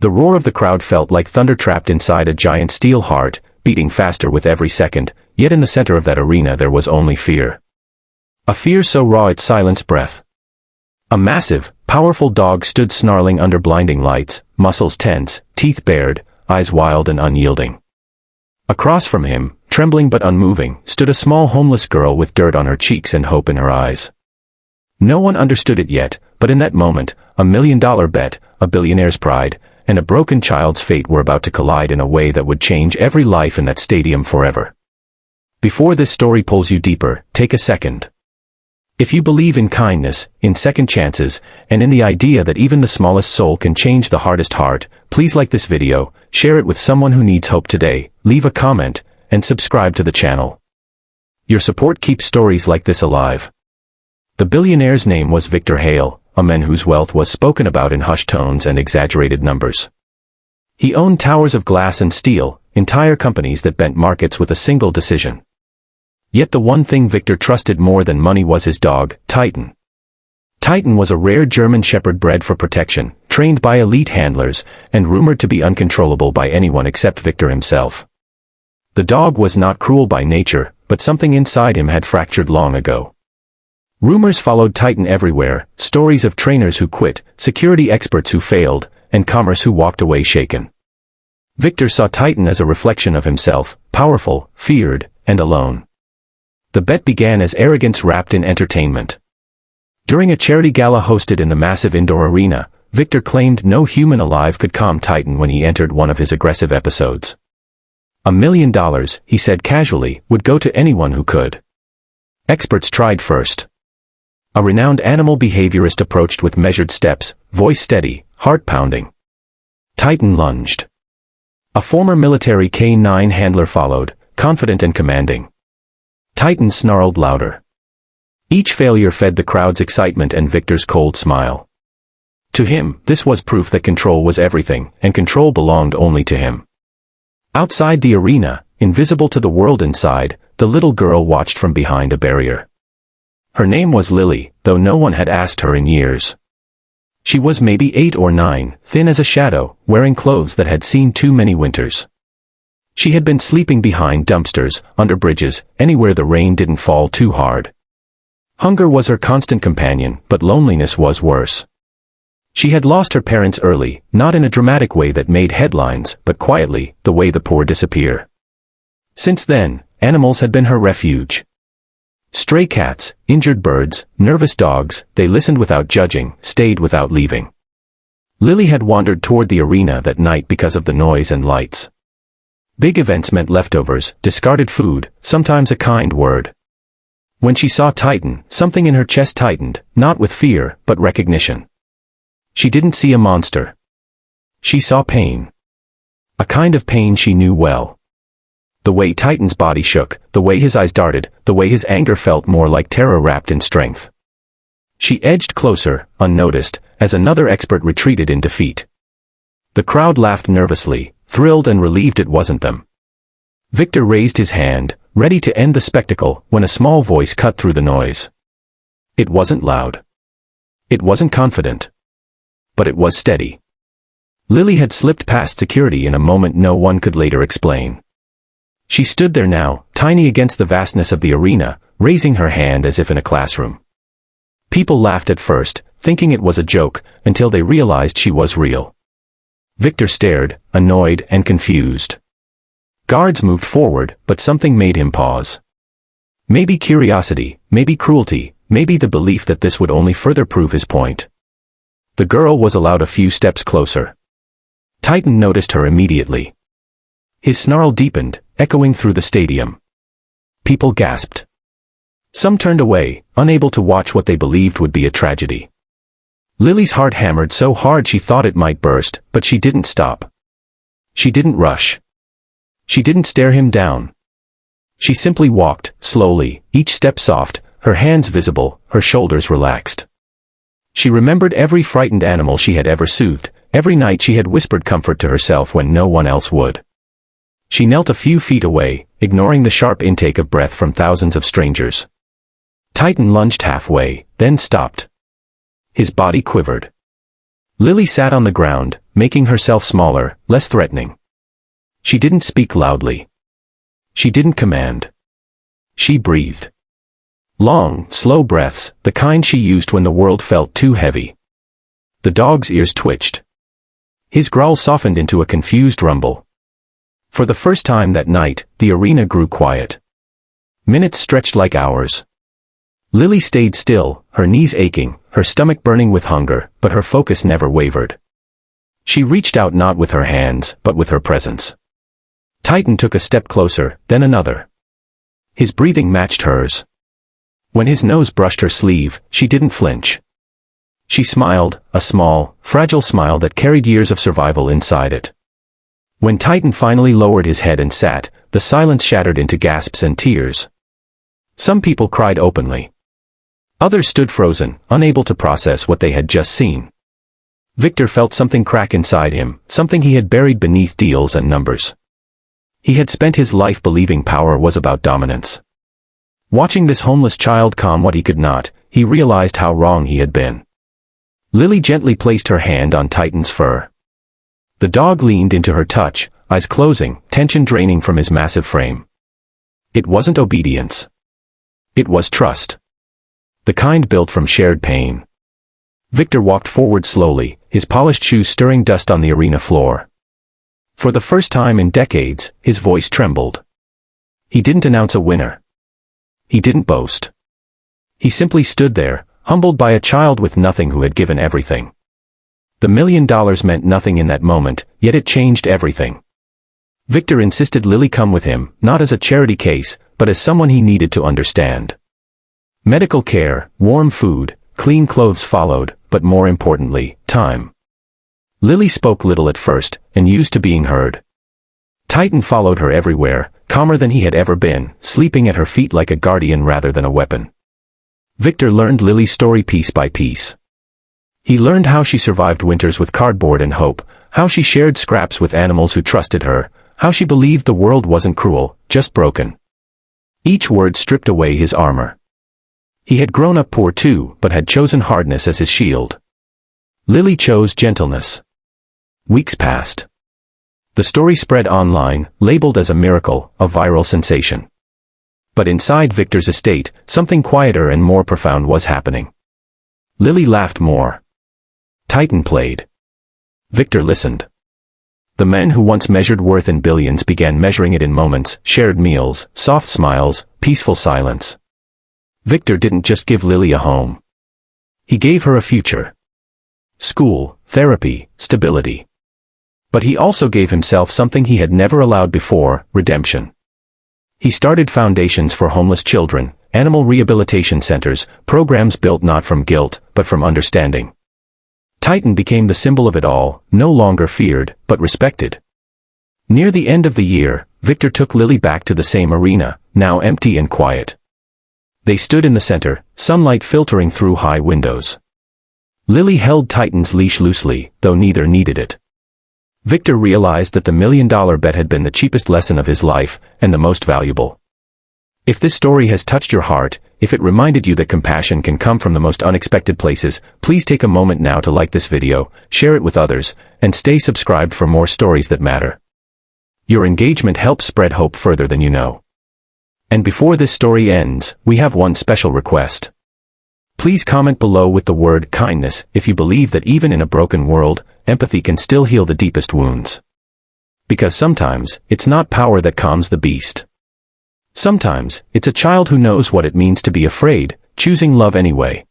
The roar of the crowd felt like thunder trapped inside a giant steel heart, beating faster with every second, yet in the center of that arena there was only fear. A fear so raw it silenced breath. A massive, powerful dog stood snarling under blinding lights, muscles tense, teeth bared, eyes wild and unyielding. Across from him, trembling but unmoving, stood a small homeless girl with dirt on her cheeks and hope in her eyes. No one understood it yet, but in that moment, $1 million bet, a billionaire's pride, and a broken child's fate were about to collide in a way that would change every life in that stadium forever. Before this story pulls you deeper, take a second. If you believe in kindness, in second chances, and in the idea that even the smallest soul can change the hardest heart, please like this video, share it with someone who needs hope today, leave a comment, and subscribe to the channel. Your support keeps stories like this alive. The billionaire's name was Victor Hale, a man whose wealth was spoken about in hushed tones and exaggerated numbers. He owned towers of glass and steel, entire companies that bent markets with a single decision. Yet the one thing Victor trusted more than money was his dog, Titan. Titan was a rare German shepherd bred for protection, trained by elite handlers, and rumored to be uncontrollable by anyone except Victor himself. The dog was not cruel by nature, but something inside him had fractured long ago. Rumors followed Titan everywhere, stories of trainers who quit, security experts who failed, and commerce who walked away shaken. Victor saw Titan as a reflection of himself, powerful, feared, and alone. The bet began as arrogance wrapped in entertainment. During a charity gala hosted in the massive indoor arena, Victor claimed no human alive could calm Titan when he entered one of his aggressive episodes. $1 million, he said casually, would go to anyone who could. Experts tried first. A renowned animal behaviorist approached with measured steps, voice steady, heart pounding. Titan lunged. A former military K-9 handler followed, confident and commanding. Titan snarled louder. Each failure fed the crowd's excitement and Victor's cold smile. To him, this was proof that control was everything, and control belonged only to him. Outside the arena, invisible to the world inside, the little girl watched from behind a barrier. Her name was Lily, though no one had asked her in years. She was maybe 8 or 9, thin as a shadow, wearing clothes that had seen too many winters. She had been sleeping behind dumpsters, under bridges, anywhere the rain didn't fall too hard. Hunger was her constant companion, but loneliness was worse. She had lost her parents early, not in a dramatic way that made headlines, but quietly, the way the poor disappear. Since then, animals had been her refuge. Stray cats, injured birds, nervous dogs, they listened without judging, stayed without leaving. Lily had wandered toward the arena that night because of the noise and lights. Big events meant leftovers, discarded food, sometimes a kind word. When she saw Titan, something in her chest tightened, not with fear, but recognition. She didn't see a monster. She saw pain. A kind of pain she knew well. The way Titan's body shook, the way his eyes darted, the way his anger felt more like terror wrapped in strength. She edged closer, unnoticed, as another expert retreated in defeat. The crowd laughed nervously, thrilled and relieved it wasn't them. Victor raised his hand, ready to end the spectacle, when a small voice cut through the noise. It wasn't loud. It wasn't confident. But it was steady. Lily had slipped past security in a moment no one could later explain. She stood there now, tiny against the vastness of the arena, raising her hand as if in a classroom. People laughed at first, thinking it was a joke, until they realized she was real. Victor stared, annoyed and confused. Guards moved forward, but something made him pause. Maybe curiosity, maybe cruelty, maybe the belief that this would only further prove his point. The girl was allowed a few steps closer. Titan noticed her immediately. His snarl deepened, echoing through the stadium. People gasped. Some turned away, unable to watch what they believed would be a tragedy. Lily's heart hammered so hard she thought it might burst, but she didn't stop. She didn't rush. She didn't stare him down. She simply walked, slowly, each step soft, her hands visible, her shoulders relaxed. She remembered every frightened animal she had ever soothed, every night she had whispered comfort to herself when no one else would. She knelt a few feet away, ignoring the sharp intake of breath from thousands of strangers. Titan lunged halfway, then stopped. His body quivered. Lily sat on the ground, making herself smaller, less threatening. She didn't speak loudly. She didn't command. She breathed. Long, slow breaths, the kind she used when the world felt too heavy. The dog's ears twitched. His growl softened into a confused rumble. For the first time that night, the arena grew quiet. Minutes stretched like hours. Lily stayed still, her knees aching, her stomach burning with hunger, but her focus never wavered. She reached out not with her hands, but with her presence. Titan took a step closer, then another. His breathing matched hers. When his nose brushed her sleeve, she didn't flinch. She smiled, a small, fragile smile that carried years of survival inside it. When Titan finally lowered his head and sat, the silence shattered into gasps and tears. Some people cried openly. Others stood frozen, unable to process what they had just seen. Victor felt something crack inside him, something he had buried beneath deals and numbers. He had spent his life believing power was about dominance. Watching this homeless child calm what he could not, he realized how wrong he had been. Lily gently placed her hand on Titan's fur. The dog leaned into her touch, eyes closing, tension draining from his massive frame. It wasn't obedience. It was trust. The kind built from shared pain. Victor walked forward slowly, his polished shoes stirring dust on the arena floor. For the first time in decades, his voice trembled. He didn't announce a winner. He didn't boast. He simply stood there, humbled by a child with nothing who had given everything. The $1 million meant nothing in that moment, yet it changed everything. Victor insisted Lily come with him, not as a charity case, but as someone he needed to understand. Medical care, warm food, clean clothes followed, but more importantly, time. Lily spoke little at first, and used to being heard. Titan followed her everywhere, calmer than he had ever been, sleeping at her feet like a guardian rather than a weapon. Victor learned Lily's story piece by piece. He learned how she survived winters with cardboard and hope, how she shared scraps with animals who trusted her, how she believed the world wasn't cruel, just broken. Each word stripped away his armor. He had grown up poor too, but had chosen hardness as his shield. Lily chose gentleness. Weeks passed. The story spread online, labeled as a miracle, a viral sensation. But inside Victor's estate, something quieter and more profound was happening. Lily laughed more. Titan played. Victor listened. The men who once measured worth in billions began measuring it in moments, shared meals, soft smiles, peaceful silence. Victor didn't just give Lily a home. He gave her a future. School, therapy, stability. But he also gave himself something he had never allowed before, redemption. He started foundations for homeless children, animal rehabilitation centers, programs built not from guilt, but from understanding. Titan became the symbol of it all, no longer feared, but respected. Near the end of the year, Victor took Lily back to the same arena, now empty and quiet. They stood in the center, sunlight filtering through high windows. Lily held Titan's leash loosely, though neither needed it. Victor realized that the $1 million bet had been the cheapest lesson of his life, and the most valuable. If this story has touched your heart, if it reminded you that compassion can come from the most unexpected places, please take a moment now to like this video, share it with others, and stay subscribed for more stories that matter. Your engagement helps spread hope further than you know. And before this story ends, we have one special request. Please comment below with the word kindness if you believe that even in a broken world, empathy can still heal the deepest wounds. Because sometimes, it's not power that calms the beast. Sometimes, it's a child who knows what it means to be afraid, choosing love anyway.